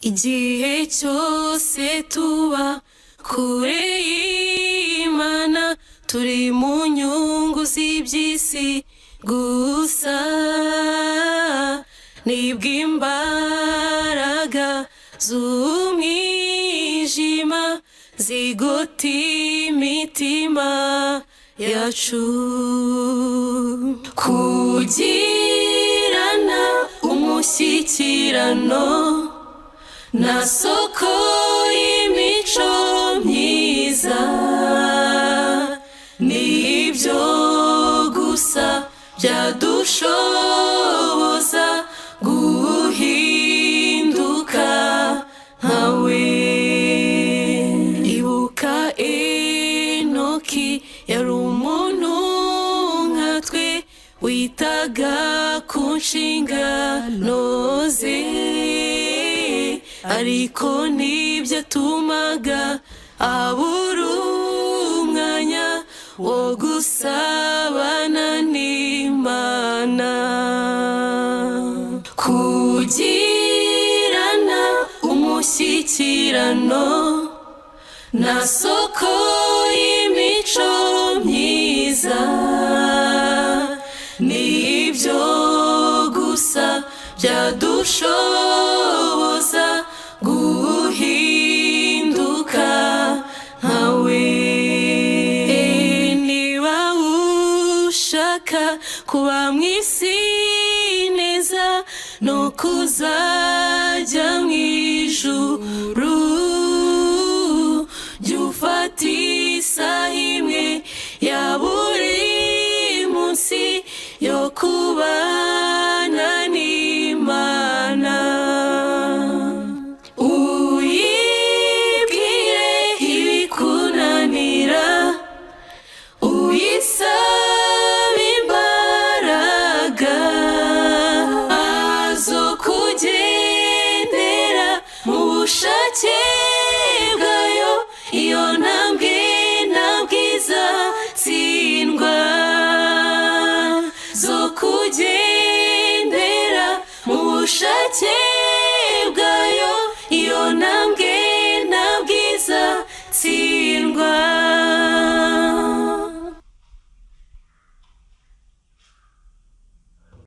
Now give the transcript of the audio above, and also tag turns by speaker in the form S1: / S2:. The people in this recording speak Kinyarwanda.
S1: igihe cyose tuba kure y'Imana, turi mu nyungu z'iby'isi gusa, nibwo imbaraga z'umwijima zigota imitima yacu. Kugirana umushyikirano na soko y'imico myiza, nibyo gusa byadushoboza guhinduka nkawe. Ibuka Enoki yari umuntu nka twe, witaga ku nshingano ze, ariko ntibyatumaga abura umwanya wo gusabana n'Imana. Kugirana umushyikirano na soko y'imico myiza, nibyo gusa byadushoboza guhinduka nkawe. Niba ushaka kuba mu isi neza no kuza